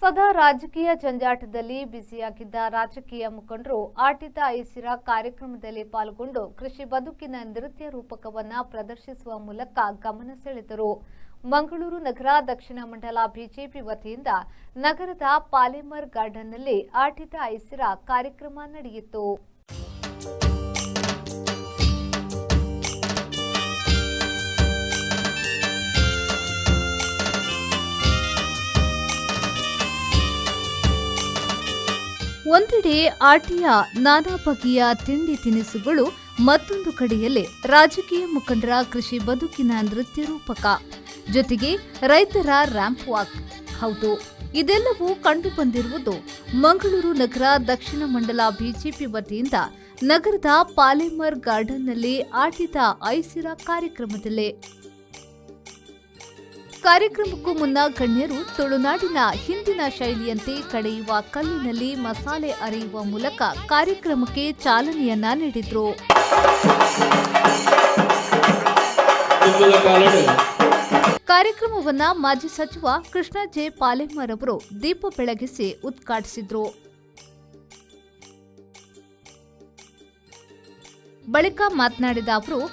ಸದಾ ರಾಜಕೀಯ ಜಂಜಾಟದಲ್ಲಿ ಬ್ಯುಸಿಯಾಗಿದ್ದ ರಾಜಕೀಯ ಮುಖಂಡರು ಆಟಿತ ಐಸಿರ ಕಾರ್ಯಕ್ರಮದಲ್ಲಿ ಪಾಲ್ಗೊಂಡು ಕೃಷಿ ಬದುಕಿನ ನೃತ್ಯ ರೂಪಕವನ್ನು ಪ್ರದರ್ಶಿಸುವ ಮೂಲಕ ಗಮನ ಸೆಳೆದರು. ಮಂಗಳೂರು ನಗರ ದಕ್ಷಿಣ ಮಂಡಲ ಬಿಜೆಪಿ ವತಿಯಿಂದ ನಗರದ ಪಾಲೇಮರ್ ಗಾರ್ಡನ್ನಲ್ಲಿ ಆಟಿತ ಐಸಿರ ಕಾರ್ಯಕ್ರಮ ನಡೆಯಿತು. ಒಂದೆಡೆ ಆಟಿಯ ನಾನಾ ಬಗೆಯ ತಿಂಡಿ ತಿನಿಸುಗಳು, ಮತ್ತೊಂದು ಕಡೆಯಲ್ಲಿ ರಾಜಕೀಯ ಮುಖಂಡರ ಕೃಷಿ ಬದುಕಿನ ನೃತ್ಯ ರೂಪಕ, ಜೊತೆಗೆ ರೈತರ ರ್ಯಾಂಪ್ ವಾಕ್. ಹೌದು, ಇದೆಲ್ಲವೂ ಕಂಡುಬಂದಿರುವುದು ಮಂಗಳೂರು ನಗರ ದಕ್ಷಿಣ ಮಂಡಲ ಬಿಜೆಪಿ ವತಿಯಿಂದ ನಗರದ ಪಾಲೇಮರ್ ಗಾರ್ಡನ್ನಲ್ಲಿ ಆಟಿತ ಐಸಿರ ಕಾರ್ಯಕ್ರಮದಲ್ಲಿ. ಕಾರ್ಯಕ್ರಮಕ್ಕೂ ಮುನ್ನ ಗಣ್ಯರು ತುಳುನಾಡಿನ ಹಿಂದಿನ ಶೈಲಿಯಂತೆ ಕಡೆಯುವ ಕಲ್ಲಿನಲ್ಲಿ ಮಸಾಲೆ ಅರೆಯುವ ಮೂಲಕ ಕಾರ್ಯಕ್ರಮಕ್ಕೆ ಚಾಲನೆಯನ್ನ ನೀಡಿದ್ರು. ಕಾರ್ಯಕ್ರಮವನ್ನ ಮಾಜಿ ಸಚಿವ ಕೃಷ್ಣ ಜೆ ಪಾಲೇಮರ್ ಅವರು ದೀಪ ಬೆಳಗಿಸಿ ಉದ್ಘಾಟಿಸಿದ್ರು. ಬಳಿಕ ಮಾತನಾಡಿದ ಅವರು,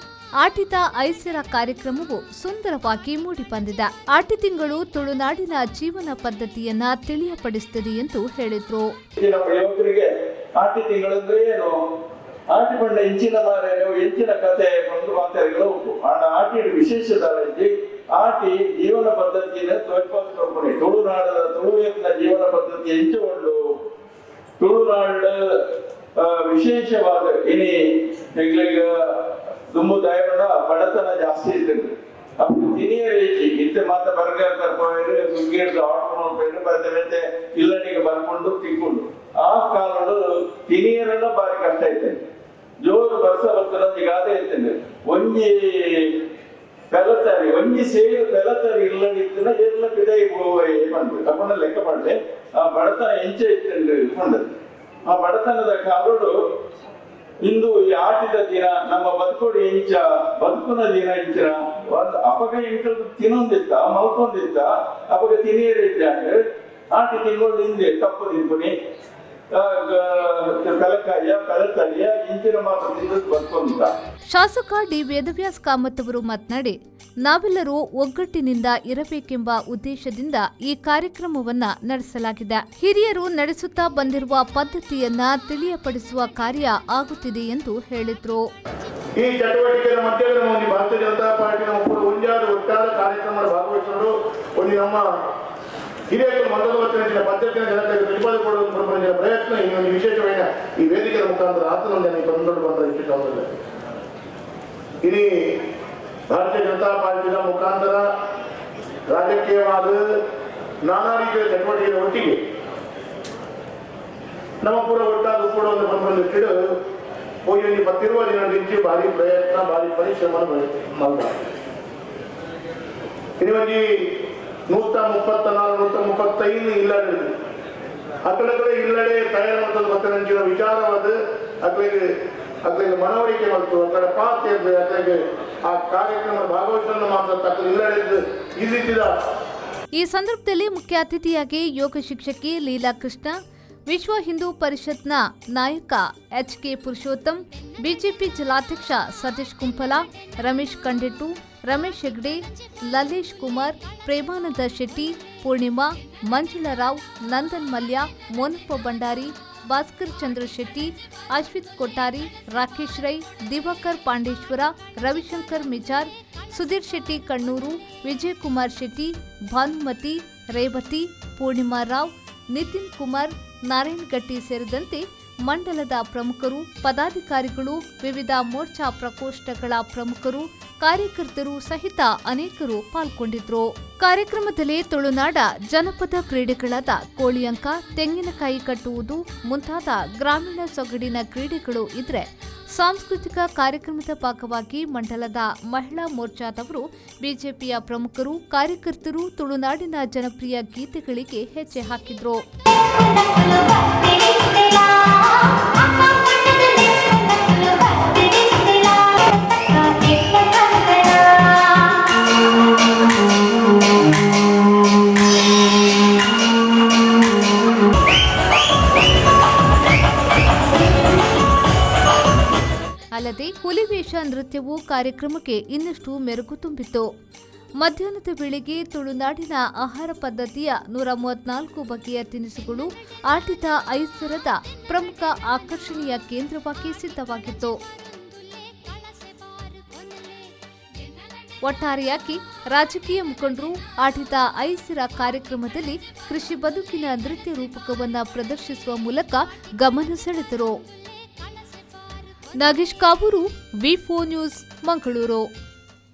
ಆಟಿತ ಐಸಿರ ಕಾರ್ಯಕ್ರಮವು ಸುಂದರವಾಗಿ ಮೂಡಿಬಂದಿದೆ. ಆಟಿ ತಿಂಗಳು ತುಳುನಾಡಿನ ಜೀವನ ಪದ್ಧತಿಯನ್ನ ತಿಳಿಯಪಡಿಸುತ್ತದೆ ಎಂದು ಹೇಳಿದ್ರು. ಆಟಿ ತಿಂಗಳಂದ್ರೆ ಏನು, ಆಟಿ ಬಂಡ ಎಂಚಿನ ಎಂಚಿನ ಕಥೆ ಒಂದು ಮಾತಾಡಿಗಳು ಉಂಟು. ಆಟಿ ವಿಶೇಷತೆ ಆಟಿ ಜೀವನ ಪದ್ಧತಿಯನ್ನು ತೋರ್ಪಡಿಸ್ಕೊಂಡು ತುಳುನಾಡದ ತುಳುವಿನ ಜೀವನ ಪದ್ಧತಿ ಎಂಚಿಕೊಂಡು ತುಳುನಾಡ ವಿಶೇಷವಾದ ಇನಿ ತುಂಬು ದಯಮಾಡ ಬಡತನ ಜಾಸ್ತಿ ಇರ್ತದೆ. ಅప్పుడు ತಿನಿಯ ರೇಚಿ ಇತ್ತೆ ಮಾತ ಬರ್ಗರ್ ಕರ್ಕೊಂಡು ಸ್ವಿಗ್ಗಿ ಆರ್ಡರ್ ಮಾಡ್ಕೊಂಡು ಮತ್ತೆ ಇಲ್ಲನಿಗೆ ಬರ್ಕೊಂಡು ತಿನ್ಕೊಂಡು ಆ ಕಾಲಡು ತಿನಿಯರೆಲ್ಲ ಬಾರಿ ಕಷ್ಟ ಐತೆ. ಜೋರು ಬರ್ಸ ಬರ್ತಾರೆ ಗಾದೆ ಇರ್ತೇನೆ ಒಂಜಿ ಪೆಲತರಿ ಒಂಜಿ ಸೇರು ಪೆಲತರಿ ಇಲ್ಲದಿತ್ತಿನ ಎಲ್ಲ ಬಿಡೈ ಬಂದು ತಗೊಂಡ ಲೆಕ್ಕ ಮಾಡಿದೆ ಆ ಬಡತನ ಎಂಚೆ ಇತ್ತಂಡು ಕೊಂಡದ್ದು. ಆ ಬಡತನದ ಕಾಲಡು ಇಂದು ಈ ಆಟಿದ ದಿನ ನಮ್ಮ ಬದುಕೋಡಿ ಇಂಚ ಬದುಕುನ ದಿನ ಇಂಚಿನ ಒಂದು ಅಪಗ ಇಂಟು ತಿನ್ನೊಂದಿತ್ತ ಮಲ್ಕೊಂದಿತ್ತ ಅಪಗ ತಿನ್ನಿರಿದ್ದಾಗ ಆಟಿ ತಿನ್ಕೊಂಡು ಹಿಂದೆ ತಪ್ಪು ತಿನ್ಕೊನಿ ಕಲಕಾಯ ಕಲತಳಿಯ ಇಂಚಿನ ಮಾತ್ರ ತಿಂದು ಬದುಕೊಂತ. ಶಾಸಕ ಡಿ ವೇದವ್ಯಾಸ್ ಕಾಮತ್ ಅವರು ಮಾತನಾಡಿ, ನಾವೆಲ್ಲರೂ ಒಗ್ಗಟ್ಟಿನಿಂದ ಇರಬೇಕೆಂಬ ಉದ್ದೇಶದಿಂದ ಈ ಕಾರ್ಯಕ್ರಮವನ್ನ ನಡೆಸಲಾಗಿದೆ. ಹಿರಿಯರು ನಡೆಸುತ್ತಾ ಬಂದಿರುವ ಪದ್ಧತಿಯನ್ನ ತಿಳಿಯಪಡಿಸುವ ಕಾರ್ಯ ಆಗುತ್ತಿದೆ ಎಂದು ಹೇಳಿದ್ರು. ಈ ಚಟುವಟಿಕೆಯ ಮಧ್ಯದಲ್ಲಿ ಭಾರತೀಯ ಜನತಾ ಪಾರ್ಟಿ ಒಟ್ಟಾದ ಕಾರ್ಯಕ್ರಮದ ಭಾಗವಹಿಸಲು ನಮ್ಮ ಹಿರಿಯರು ಮೊದಲ ವಚನ ಪದ್ಧತಿಯ ಜನತೆಗೆ ಪ್ರತಿಪಾದಿಸಿಕೊಳ್ಳುವ ಪ್ರಯತ್ನ ಇನ್ನೊಂದು ವಿಶೇಷమైన ಈ ವೇದಿಕೆಯ ಮುಖಾಂತರ ಆತನೊಂದಿಗೆ ತಂದು ಬಂದ ವಿಶೇಷ ಇಡೀ ಭಾರತೀಯ ಜನತಾ ಪಾರ್ಟಿಯ ಮುಖಾಂತರ ರಾಜಕೀಯವಾದ ನಾನಾ ರೀತಿಯ ಚಟುವಟಿಕೆಯ ಒಟ್ಟಿಗೆ ನಮ್ಮ ಪೂರ ಒಟ್ಟಾದ ಕೂಡ ಒಂದು ಬಂದಿಟ್ಟು ಹೋಗಿ 10 ದಿನದಿಂದ ಭಾರಿ ಪ್ರಯತ್ನ ಭಾರಿ ಪರಿಶ್ರಮ ಮಾಡಿದ. ಇನ್ನು 134 135 ಇಲ್ಲಡೆ ಅಕಡೆ ಇಲ್ಲಡೆ ತಯಾರು ಮಾಡೋದು ಗೊತ್ತಿನ ವಿಚಾರವಾದ ಅಕಡೆಗೆ ಮನವರಿಕೆ ಮಾಡ್ತು ಅಕಡೆ ಪಾತ್ರ ಅಕಡೆಗೆ ಆ ಕಾರ್ಯಕ್ರಮ ಭಾಗವಹಿಸಲು ಮಾತ್ರ ತಕ್ಕ ಇಲ್ಲಡೆ ಈ ರೀತಿಯ. ಈ ಸಂದರ್ಭದಲ್ಲಿ ಮುಖ್ಯ ಅತಿಥಿಯಾಗಿ ಯೋಗ ಶಿಕ್ಷಕಿ ಲೀಲಾ ಕೃಷ್ಣ, ವಿಶ್ವ ಹಿಂದೂ ಪರಿಷತ್ನ ನಾಯಕ ಎಚ್.ಕೆ. ಪುರುಷೋತ್ತಮ್, ಬಿಜೆಪಿ ಜಿಲ್ಲಾಧ್ಯಕ್ಷ ಸತೀಶ್ ಕುಂಪಲ, ರಮೇಶ್ ಕಂಡೆಟ್ಟು, ರಮೇಶ್ ಹೆಗ್ಡೆ, ಲಲೇಶ್ ಕುಮಾರ್, ಪ್ರೇಮಾನಂದ ಶೆಟ್ಟಿ, ಪೂರ್ಣಿಮಾ, ಮಂಜುಳಾ ರಾವ್, ನಂದನ್ ಮಲ್ಯ, ಮೋನಪ್ಪ ಭಂಡಾರಿ, ಭಾಸ್ಕರ್ ಚಂದ್ರ ಶೆಟ್ಟಿ, ಅಶ್ವಿತ್ ಕೊಟ್ಟಾರಿ, ರಾಕೇಶ್ ರೈ, ದಿವಾಕರ್ ಪಾಂಡೇಶ್ವರ, ರವಿಶಂಕರ್ ಮಿಜಾರ್, ಸುಧೀರ್ ಶೆಟ್ಟಿ ಕಣ್ಣೂರು, ವಿಜಯ್ ಕುಮಾರ್ ಶೆಟ್ಟಿ, ಭಾನುಮತಿ, ರೇವತಿ, ಪೂರ್ಣಿಮಾ ರಾವ್, ನಿತಿನ್ ಕುಮಾರ್, ನಾರಾಯಣ್ ಗಟ್ಟಿ ಸೇರಿದಂತೆ ಮಂಡಲದ ಪ್ರಮುಖರು, ಪದಾಧಿಕಾರಿಗಳು, ವಿವಿಧ ಮೋರ್ಚಾ ಪ್ರಕೋಷ್ಠಗಳ ಪ್ರಮುಖರು, ಕಾರ್ಯಕರ್ತರು ಸಹಿತ ಅನೇಕರು ಪಾಲ್ಗೊಂಡಿದ್ರು. ಕಾರ್ಯಕ್ರಮದಲ್ಲಿ ತುಳುನಾಡ ಜನಪದ ಕ್ರೀಡೆಗಳಾದ ಕೋಳಿಯಂಕ, ತೆಂಗಿನಕಾಯಿ ಕಟ್ಟುವುದು ಮುಂತಾದ ಗ್ರಾಮೀಣ ಸೊಗಡಿನ ಕ್ರೀಡೆಗಳು ಇದ್ರೆ, ಸಾಂಸ್ಕೃತಿಕ ಕಾರ್ಯಕ್ರಮದ ಭಾಗವಾಗಿ ಮಂಡಲದ ಮಹಿಳಾ ಮೋರ್ಚಾದವರು, ಬಿಜೆಪಿಯ ಪ್ರಮುಖರು, ಕಾರ್ಯಕರ್ತರು ತುಳುನಾಡಿನ ಜನಪ್ರಿಯ ಗೀತೆಗಳಿಗೆ ಹೆಜ್ಜೆ ಹಾಕಿದ್ರು. ನೃತ್ಯವು ಕಾರ್ಯಕ್ರಮಕ್ಕೆ ಇನ್ನಷ್ಟು ಮೆರುಗು ತುಂಬಿತು. ಮಧ್ಯಾಹ್ನದ ವೇಳೆಗೆ ತುಳುನಾಡಿನ ಆಹಾರ ಪದ್ಧತಿಯ 134 ಬಗೆಯ ತಿನಿಸುಗಳು ಆಟಿದ ಐಸರದ ಪ್ರಮುಖ ಆಕರ್ಷಣೆಯ ಕೇಂದ್ರವಾಗಿ ಸಿದ್ಧವಾಗಿತ್ತು. ಒಟ್ಟಾರೆಯಾಗಿ ರಾಜಕೀಯ ಮುಖಂಡರು ಆಟಿದ ಐಸಿರ ಕಾರ್ಯಕ್ರಮದಲ್ಲಿ ಕೃಷಿ ಬದುಕಿನ ನೃತ್ಯ ರೂಪಕವನ್ನು ಪ್ರದರ್ಶಿಸುವ ಮೂಲಕ ಗಮನ ಸೆಳೆದರು. ನಾಗೇಶ್ ಕಾಬೂರು, ವಿ4 ನ್ಯೂಸ್, ಮಂಗಳೂರು.